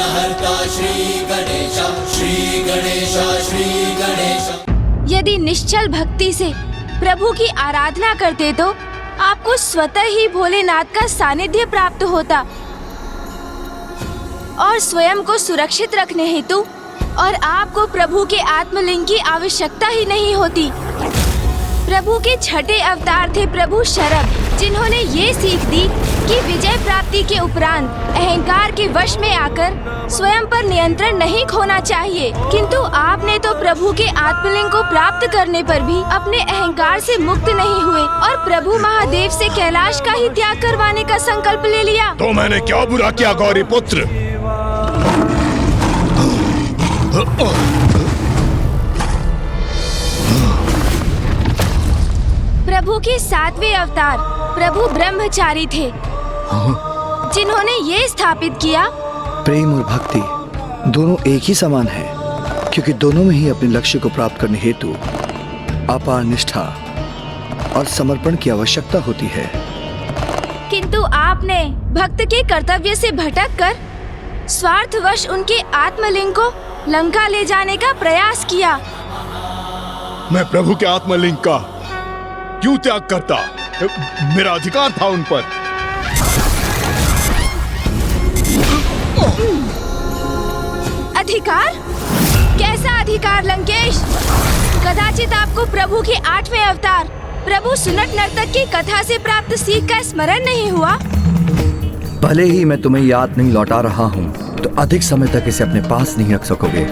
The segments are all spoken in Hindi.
विघ्नहर्ता श्री गणेश, श्री गणेश, श्री गणेश। यदि निश्चल भक्ति से प्रभु की आराधना करते तो आपको स्वतः ही भोलेनाथ का सानिध्य प्राप्त होता और स्वयं को सुरक्षित रखने हेतु और आपको प्रभु के आत्मलिंग की आवश्यकता ही नहीं होती। प्रभु के छठे अवतार थे प्रभु शरभ, जिन्होंने ये सीख दी कि विजय प्राप्ति के उपरांत अहंकार के वश में आकर स्वयं पर नियंत्रण नहीं खोना चाहिए। किंतु आपने तो प्रभु के आत्मलिंग को प्राप्त करने पर भी अपने अहंकार से मुक्त नहीं हुए और प्रभु महादेव से कैलाश का ही त्याग करवाने का संकल्प ले लिया। तो मैंने क्या बुरा किया गौरी पुत्र? प्रभु के सातवें अवतार प्रभु ब्रह्मचारी थे, जिन्होंने ये स्थापित किया प्रेम और भक्ति दोनों एक ही समान है, क्योंकि दोनों में ही अपने लक्ष्य को प्राप्त करने हेतु अपार निष्ठा और समर्पण की आवश्यकता होती है। किंतु आपने भक्त के कर्तव्य से भटककर स्वार्थवश उनके आत्मलिंग को लंका ले जाने का प्रयास किया। मैं प्रभु के आत्मलिंग का क्यों त्याग करता? मेरा अधिकार था उन पर। अधिकार? कैसा अधिकार लंकेश? कदाचित आपको प्रभु के आठवें अवतार प्रभु सुनट नर्तक की कथा से प्राप्त सीख का स्मरण नहीं हुआ? भले ही मैं तुम्हें याद नहीं लौटा रहा हूँ, तो अधिक समय तक इसे अपने पास नहीं रख सकोगे।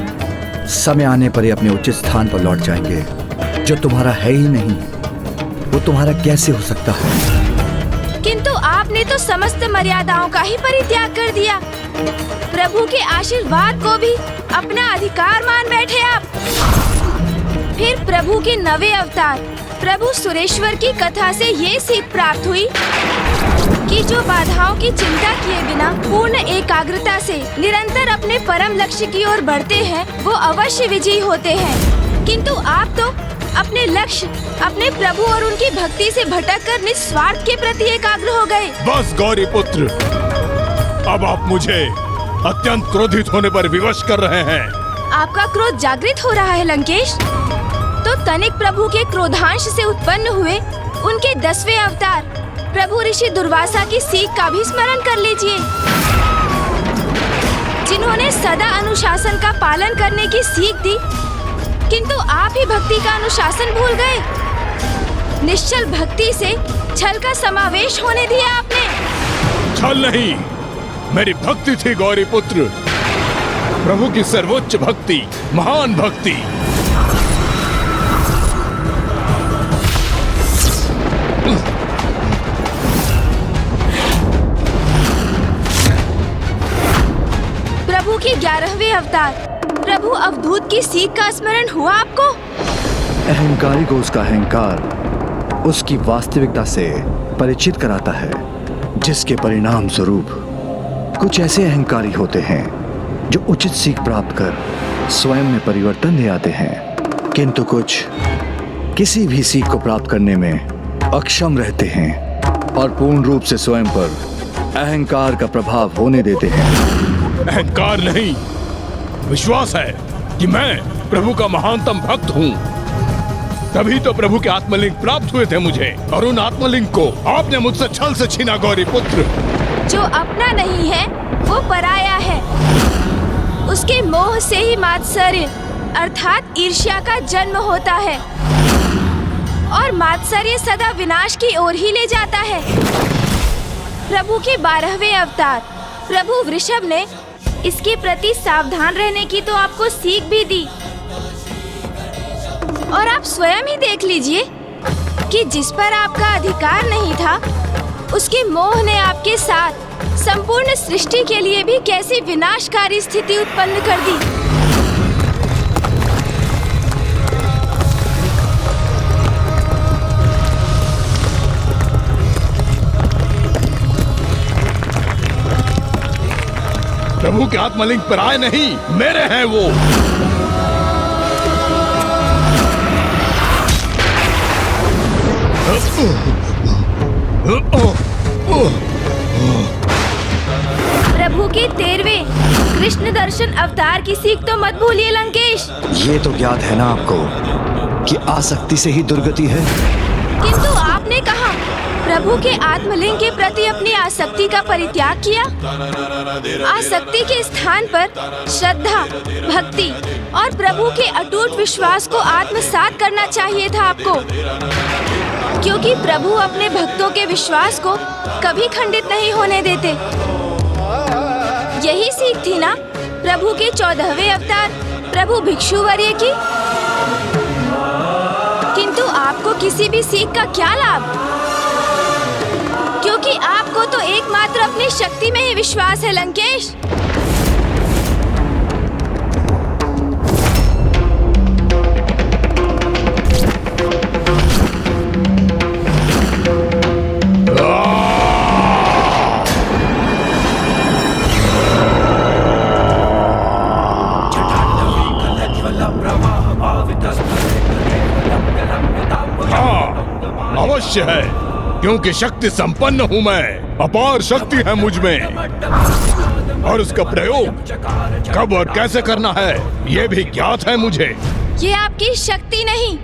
समय आने पर ये अपने उचित स्थान पर लौट जाएंगे। जो तुम्हारा है ही नहीं, वो तुम्हारा कैसे हो सकता है? किंतु आपने तो समस्त मर्यादाओं का ही परित्याग कर दिया। प्रभु के आशीर्वाद को भी अपना अधिकार मान बैठे आप। फिर प्रभु के नवे अवतार प्रभु सुरेश्वर की कथा से ये सीख प्राप्त हुई कि जो बाधाओं की चिंता किए बिना पूर्ण एकाग्रता से निरंतर अपने परम लक्ष्य की ओर बढ़ते हैं, वो अवश्य विजयी होते हैं। किंतु आप तो अपने लक्ष्य, अपने प्रभु और उनकी भक्ति से भटककर निस्वार्थ के प्रति एकाग्र हो गए। बस गौरी पुत्र, अब आप मुझे अत्यंत क्रोधित होने पर विवश कर रहे हैं। आपका क्रोध जागृत हो रहा है लंकेश। तो तनिक प्रभु के क्रोधांश से उत्पन्न हुए उनके 10वें अवतार प्रभु ऋषि दुर्वासा की सीख का भी स्मरण कर लीजिए, जिन्होंने सदा अनुशासन का पालन करने की सीख दी। किंतु आप ही भक्ति का अनुशासन भूल गए। निश्चल भक्ति से छल का समावेश होने दिया आपने। छल नहीं, मेरी भक्ति थी गौरी पुत्र, प्रभु की सर्वोच्च भक्ति, महान भक्ति। प्रभु के 11वें अवतार प्रभु अवधूत की सीख का स्मरण हुआ आपको? अहंकारी को उसका अहंकार उसकी वास्तविकता से परिचित कराता है, जिसके परिणाम स्वरूप कुछ ऐसे अहंकारी होते हैं जो उचित सीख प्राप्त कर स्वयं में परिवर्तन ले आते हैं, किंतु कुछ किसी भी सीख को प्राप्त करने में अक्षम रहते हैं और पूर्ण रूप से स्वयं पर अहंकार का प्रभाव होने देते हैं। अहंकार नहीं, विश्वास है कि मैं प्रभु का महानतम भक्त हूँ। तभी तो प्रभु के आत्मलिंग प्राप्त हुए थे मुझे, और उन आत्मलिंग को आपने मुझसे छल से छीना गौरी पुत्र। जो अपना नहीं है वो पराया है। उसके मोह से ही मात्सर्य अर्थात ईर्ष्या का जन्म होता है, और मात्सर्य सदा विनाश की ओर ही ले जाता है। प्रभु के 12वें अवतार प्रभु वृषभ ने इसके प्रति सावधान रहने की तो आपको सीख भी दी, और आप स्वयं ही देख लीजिए कि जिस पर आपका अधिकार नहीं था, उसके मोह ने आपके साथ संपूर्ण सृष्टि के लिए भी कैसी विनाशकारी स्थिति उत्पन्न कर दी। प्रभु के आत्मलिंग पर आए नहीं, मेरे हैं वो। प्रभु के 13वें कृष्ण दर्शन अवतार की सीख तो मत भूलिए लंकेश। ये तो ज्ञात है ना आपको कि आसक्ति से ही दुर्गति है। किंतु आपने कहा प्रभु के आत्मलिंग के प्रति अपनी आसक्ति का परित्याग किया। आसक्ति के स्थान पर श्रद्धा, भक्ति और प्रभु के अटूट विश्वास को आत्मसात करना चाहिए था आपको, क्योंकि प्रभु अपने भक्तों के विश्वास को कभी खंडित नहीं होने देते। यही सीख थी ना प्रभु के 14वें अवतार प्रभु भिक्षुवर्य की। किंतु आपको किसी भी सीख का क्या लाभ, क्योंकि आपको तो एकमात्र अपनी शक्ति में ही विश्वास है लंकेश। अवश्य है, क्योंकि शक्ति संपन्न हूँ मैं, अपार शक्ति है मुझ में, और उसका प्रयोग कब और कैसे करना है ये भी ज्ञात है मुझे। ये आपकी शक्ति नहीं,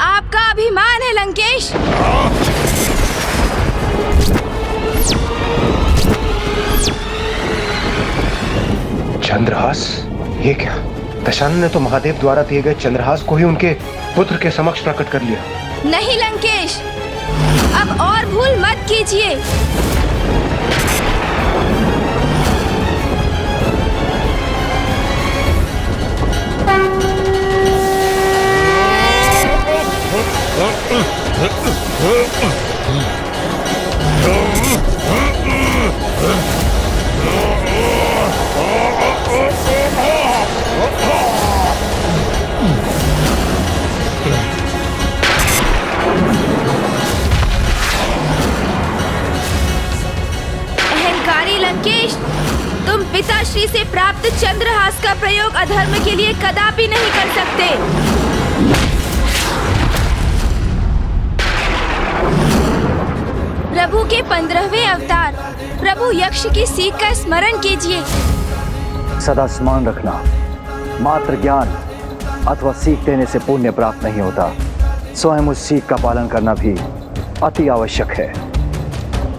आपका अभिमान है लंकेश। चंद्रहास? ये क्या? दशानन ने तो महादेव द्वारा दिए गए चंद्रहास को ही उनके पुत्र के समक्ष प्रकट कर लिया। नहीं लंकेश, अब और भूल मत कीजिए। लंकेश, तुम पिताश्री से प्राप्त चंद्रहास का प्रयोग अधर्म के लिए कदापि नहीं कर सकते। प्रभु के 15वें अवतार प्रभु यक्ष की सीख का स्मरण कीजिए। सदा स्मरण रखना, मात्र ज्ञान अथवा सीख देने से पुण्य प्राप्त नहीं होता, स्वयं उस सीख का पालन करना भी अति आवश्यक है।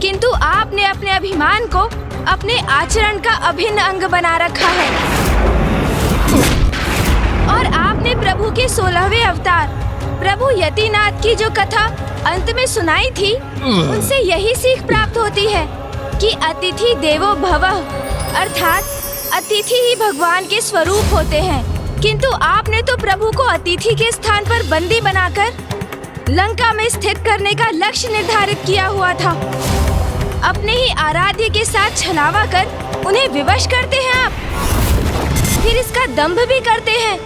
किंतु आपने अपने अभिमान को अपने आचरण का अभिन्न अंग बना रखा है, और आपने प्रभु के 16वें अवतार प्रभु यतिनाथ की जो कथा अंत में सुनाई थी, उनसे यही सीख प्राप्त होती है कि अतिथि देवो भवः, अर्थात अतिथि ही भगवान के स्वरूप होते हैं। किंतु आपने तो प्रभु को अतिथि के स्थान पर बंदी बनाकर लंका में स्थित करने का लक्ष्य निर्धारित किया हुआ था। अपने ही आराध्य के साथ छलावा कर उन्हें विवश करते हैं आप, फिर इसका दंभ भी करते हैं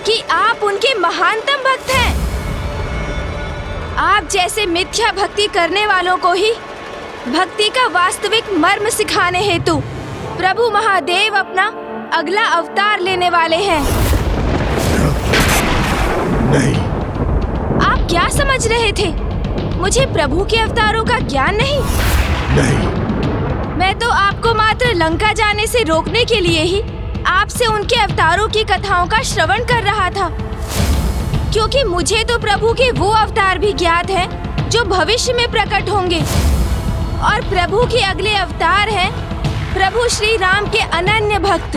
कि आप उनके महानतम भक्त हैं। आप जैसे मिथ्या भक्ति करने वालों को ही भक्ति का वास्तविक मर्म सिखाने हेतु प्रभु महादेव अपना अगला अवतार लेने वाले हैं। नहीं। आप क्या समझ रहे थे? मुझे प्रभु के अवतारों का ज्ञान नहीं? नहीं। मैं तो आपको मात्र लंका जाने से रोकने के लिए ही आपसे उनके अवतारों की कथाओं का श्रवण कर रहा था, क्योंकि मुझे तो प्रभु के वो अवतार भी ज्ञात हैं जो भविष्य में प्रकट होंगे, और प्रभु के अगले अवतार हैं प्रभु श्री राम के अनन्य भक्त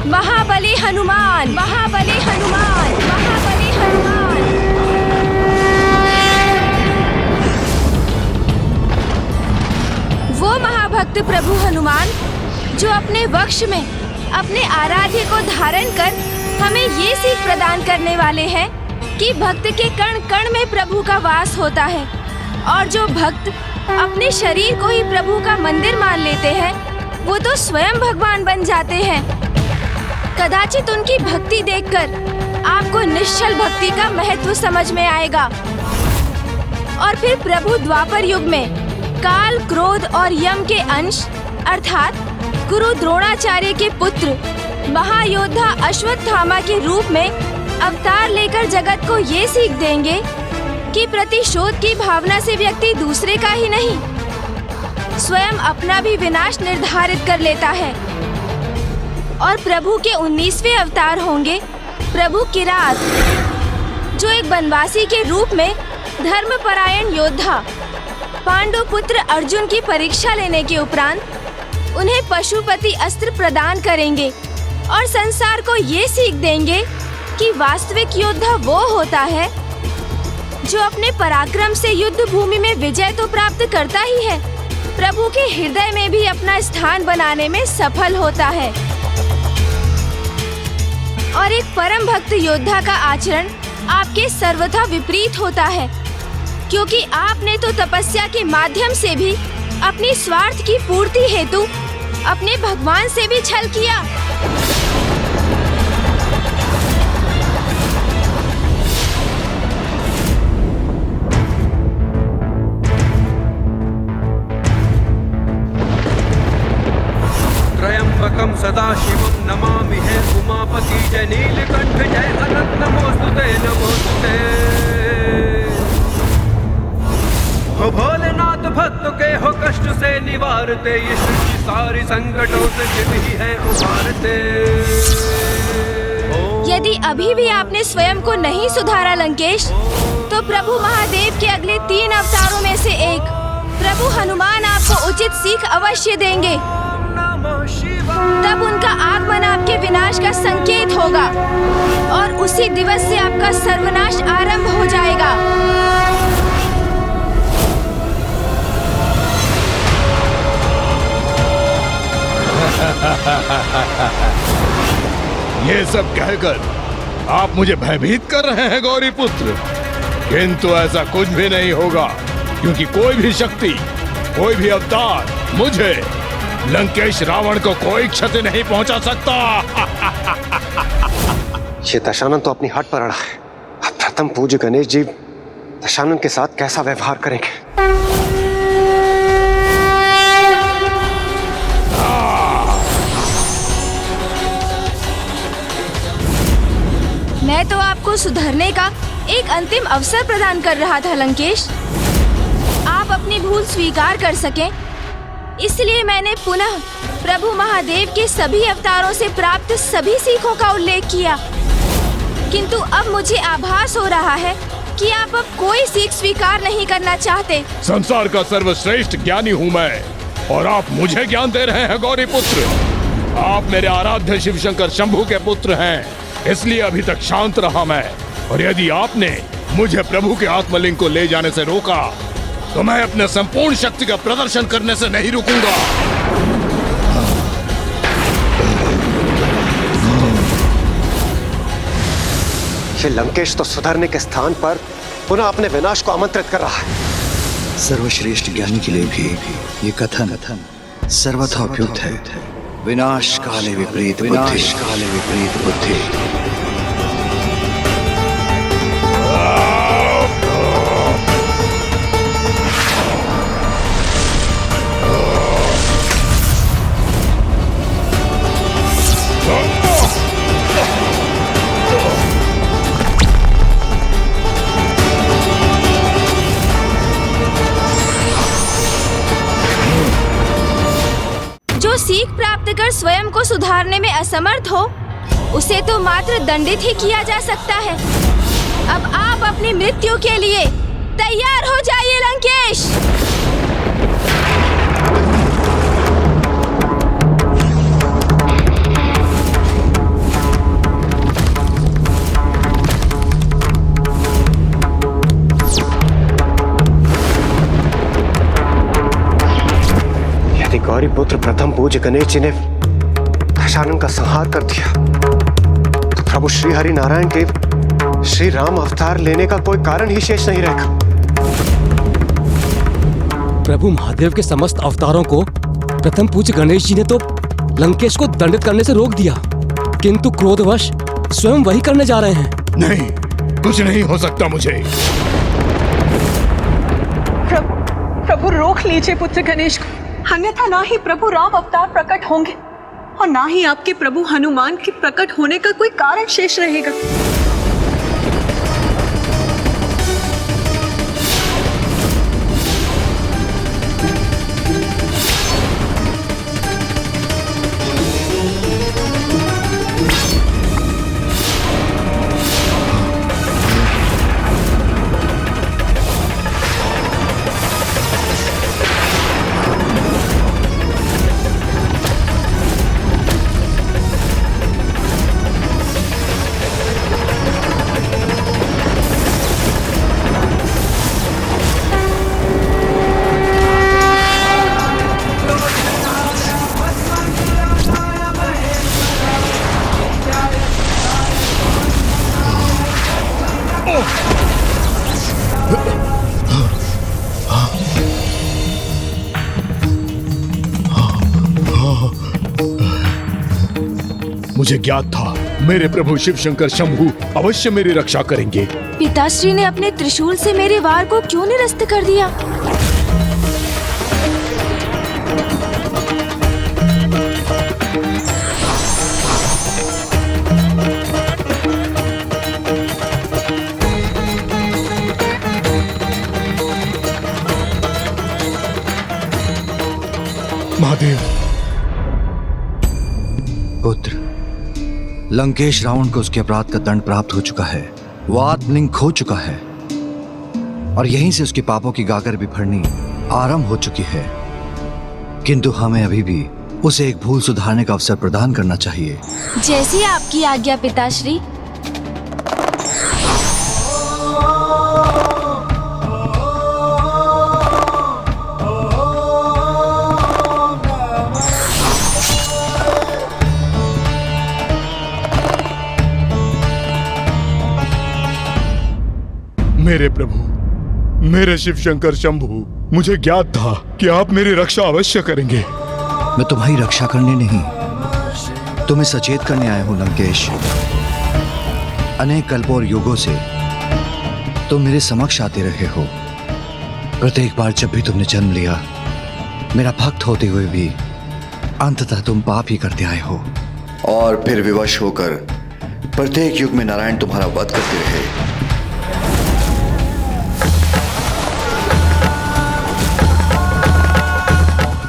महाबली हनुमान। महाबली हनुमान, महाबली हनुमान। वो महाभक्त प्रभु हनुमान जो अपने वक्ष में अपने आराध्य को धारण कर हमें ये सीख प्रदान करने वाले हैं कि भक्त के कण कण में प्रभु का वास होता है, और जो भक्त अपने शरीर को ही प्रभु का मंदिर मान लेते हैं वो तो स्वयं भगवान बन जाते हैं। कदाचित उनकी भक्ति देखकर आपको निश्चल भक्ति का महत्व समझ में आएगा, और फिर प्रभु द्वापर युग में काल, क्रोध और यम के अंश अर्थात गुरु द्रोणाचार्य के पुत्र महायोद्धा अश्वत्थामा के रूप में अवतार लेकर जगत को ये सीख देंगे कि प्रतिशोध की भावना से व्यक्ति दूसरे का ही नहीं स्वयं अपना भी विनाश निर्धारित कर लेता है। और प्रभु के 19वें अवतार होंगे प्रभु किरात, जो एक बनवासी के रूप में धर्मपरायण योद्धा पांडु पुत्र अर्जुन की परीक्षा लेने के उपरांत उन्हें पशुपति अस्त्र प्रदान करेंगे और संसार को ये सीख देंगे कि वास्तविक योद्धा वो होता है जो अपने पराक्रम से युद्ध भूमि में विजय तो प्राप्त करता ही है, प्रभु के हृदय में भी अपना स्थान बनाने में सफल होता है। और एक परम भक्त योद्धा का आचरण आपके सर्वथा विपरीत होता है, क्योंकि आपने तो तपस्या के माध्यम से भी अपनी स्वार्थ की पूर्ति हेतु अपने भगवान से भी छल किया। त्र्यंबकं सदाशिवं नमामि हे उमापति जय नीलकंठ जय अनंत नमोस्तुते नमोस्तुते। हो भोलेनाथ भक्त के हो कष्ट से निवारते, ये सृष्टि सारी संकटों से जिद ही है उबारते। यदि अभी भी आपने स्वयं को नहीं सुधारा लंकेश, तो प्रभु महादेव के अगले 3 अवतारों में से एक प्रभु हनुमान आपको उचित सीख अवश्य देंगे। तब उनका आगमन आपके विनाश का संकेत होगा और उसी दिवस से आपका सर्वनाश आरंभ हो जाएगा। ये सब कहकर आप मुझे भयभीत कर रहे हैं गौरी पुत्र, किंतु ऐसा कुछ भी नहीं होगा, क्योंकि कोई भी शक्ति, कोई भी अवतार मुझे, लंकेश रावण को कोई क्षति नहीं पहुंचा सकता। ये दशानन तो अपनी हट पर अड़ा है। अब प्रथम पूज्य गणेश जी दशानन के साथ कैसा व्यवहार करेंगे? मैं तो आपको सुधरने का एक अंतिम अवसर प्रदान कर रहा था लंकेश। आप अपनी भूल स्वीकार कर सकें, इसलिए मैंने पुनः प्रभु महादेव के सभी अवतारों से प्राप्त सभी सीखों का उल्लेख किया। किंतु अब मुझे आभास हो रहा है कि आप अब कोई सीख स्वीकार नहीं करना चाहते। संसार का सर्वश्रेष्ठ ज्ञानी हूँ मैं, और आप मुझे ज्ञान दे रहे हैं गौरी पुत्र। आप मेरे आराध्य शिव शंकर शंभू के पुत्र हैं, इसलिए अभी तक शांत रहा मैं। और यदि आपने मुझे प्रभु के आत्मलिंग को ले जाने से रोका, तो मैं अपने संपूर्ण शक्ति का प्रदर्शन करने से नहीं रुकूंगा। ये लंकेश तो सुधरने के स्थान पर पुनः अपने विनाश को आमंत्रित कर रहा है। सर्वश्रेष्ठ ज्ञानी के लिए भी ये कथन सर्वथा उपयुक्त है। विनाश काले विपरीत बुद्धि। सीख प्राप्त कर स्वयं को सुधारने में असमर्थ हो, उसे तो मात्र दंडित ही किया जा सकता है। अब आप अपनी मृत्यु के लिए तैयार हो जाइए लंकेश। गौरी पुत्र प्रथम पूज्य गणेश जी ने दशानन का संहार कर दिया, तो प्रभु श्री हरि नारायण के श्री राम अवतार लेने का कोई कारण ही शेष नहीं रहेगा। प्रभु महादेव के समस्त अवतारों को प्रथम पूज्य गणेश जी ने तो लंकेश को दंडित करने से रोक दिया, किंतु क्रोधवश स्वयं वही करने जा रहे हैं। नहीं, कुछ नहीं हो सकता मुझे। प्रभु रोक लीजिए पुत्र गणेश को, अन्यथा ना ही प्रभु राम अवतार प्रकट होंगे और ना ही आपके प्रभु हनुमान के प्रकट होने का कोई कारण शेष रहेगा। मुझे ज्ञात था मेरे प्रभु शिव शंकर शंभू अवश्य मेरी रक्षा करेंगे। पिताश्री ने अपने त्रिशूल से मेरे वार को क्यों निरस्त कर दिया? महादेव। पुत्र, लंकेश रावण को उसके अपराध का दंड प्राप्त हो चुका है। वो आत्मलिंग खो चुका है और यहीं से उसके पापों की गागर बिफरनी आरंभ हो चुकी है। किंतु हमें अभी भी उसे एक भूल सुधारने का अवसर प्रदान करना चाहिए। जैसी आपकी आज्ञा पिताश्री। मेरे प्रभु, मेरे शिव शंकर शंभू, मुझे ज्ञात था कि आप मेरी रक्षा अवश्य करेंगे। मैं तुम्हारी रक्षा करने नहीं, तुम्हें सचेत करने आया हूं लंकेश। अनेक कल्पों और युगों से तुम मेरे समक्ष आते रहे हो। प्रत्येक बार जब भी तुमने जन्म लिया, मेरा भक्त होते हुए भी अंततः तुम पाप ही करते आए हो। और फिर विवश होकर प्रत्येक युग में नारायण तुम्हारा वध करते रहे।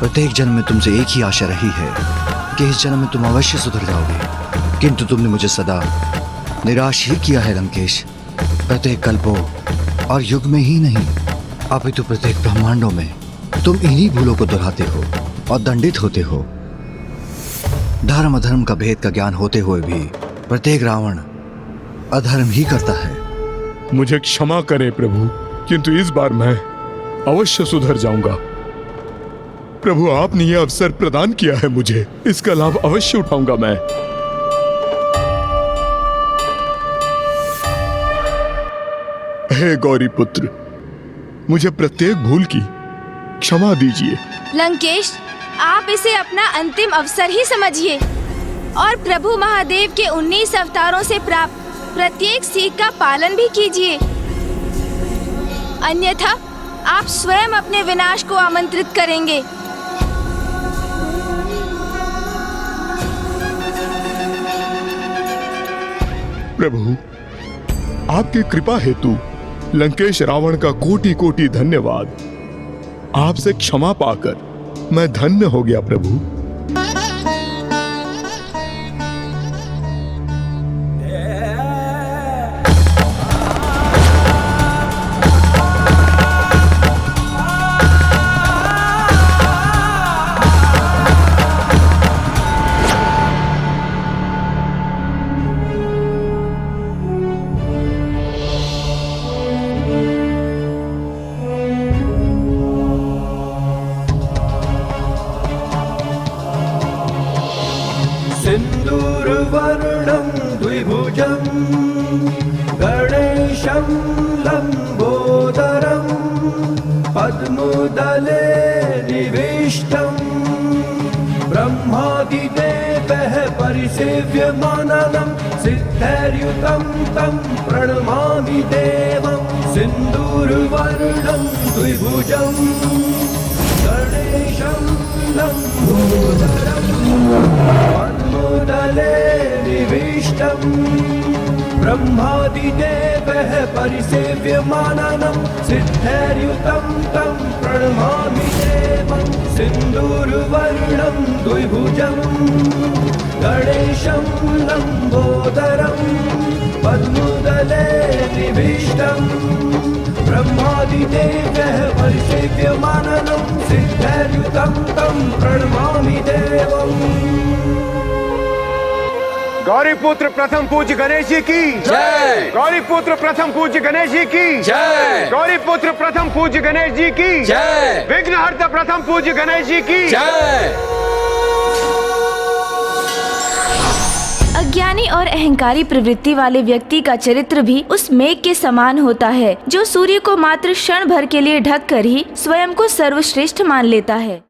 प्रत्येक जन्म में तुमसे एक ही आशा रही है कि इस जन्म में तुम अवश्य सुधर जाओगे, किंतु तुमने मुझे सदा निराश ही किया है लंकेश। प्रत्येक कल्पों और युग में ही नहीं, अपितु प्रत्येक ब्रह्मांडों में तुम इन्हीं भूलों को दोहराते हो और दंडित होते हो। धर्म अधर्म का भेद का ज्ञान होते हुए भी प्रत्येक रावण अधर्म ही करता है। मुझे क्षमा करें प्रभु, किंतु इस बार मैं अवश्य सुधर जाऊंगा। प्रभु, आपने यह अवसर प्रदान किया है मुझे, इसका लाभ अवश्य उठाऊंगा मैं। हे गौरी पुत्र, मुझे प्रत्येक भूल की क्षमा दीजिए। लंकेश, आप इसे अपना अंतिम अवसर ही समझिए और प्रभु महादेव के 19 अवतारों से प्राप्त प्रत्येक सीख का पालन भी कीजिए। अन्यथा आप स्वयं अपने विनाश को आमंत्रित करेंगे। प्रभु, आपकी कृपा हेतु लंकेश रावण का कोटि कोटि धन्यवाद। आपसे क्षमा पाकर मैं धन्य हो गया प्रभु। सिन्दूरवर्णं द्विभुजं गणेशं लम्बोदरं पद्मदले निविष्टं ब्रह्मादिदेवैः परिसेव्यमानं सिद्धैर्युतं तं प्रणमामि देवं। सिन्दूरवर्णं द्विभुजं गणेशं लम्बोदरं पद्मदले निविष्टं ब्रह्मादिदेवैः परिसेव्यमानं सिद्धैर्युतं तं प्रणमामि देवं। सिन्दूरवर्णं द्विभुजं गणेशं लम्बोदरं पद्मदले निविष्टं ब्रह्मादिदेवैः परिसेव्यमानं सिद्धैर्युतं तं प्रणमामि देवम्। गौरी पुत्र प्रथम पूज्य गणेश जी की जय। गौरी पुत्र प्रथम पूज्य गणेश जी की जय। गौरी पुत्र प्रथम पूज्य गणेश जी की जय। विघ्नहर्ता प्रथम पूज्य गणेश जी की जय। अज्ञानी और अहंकारी प्रवृत्ति वाले व्यक्ति का चरित्र भी उस मेघ के समान होता है जो सूर्य को मात्र क्षण भर के लिए ढक कर ही स्वयं को सर्वश्रेष्ठ मान लेता है।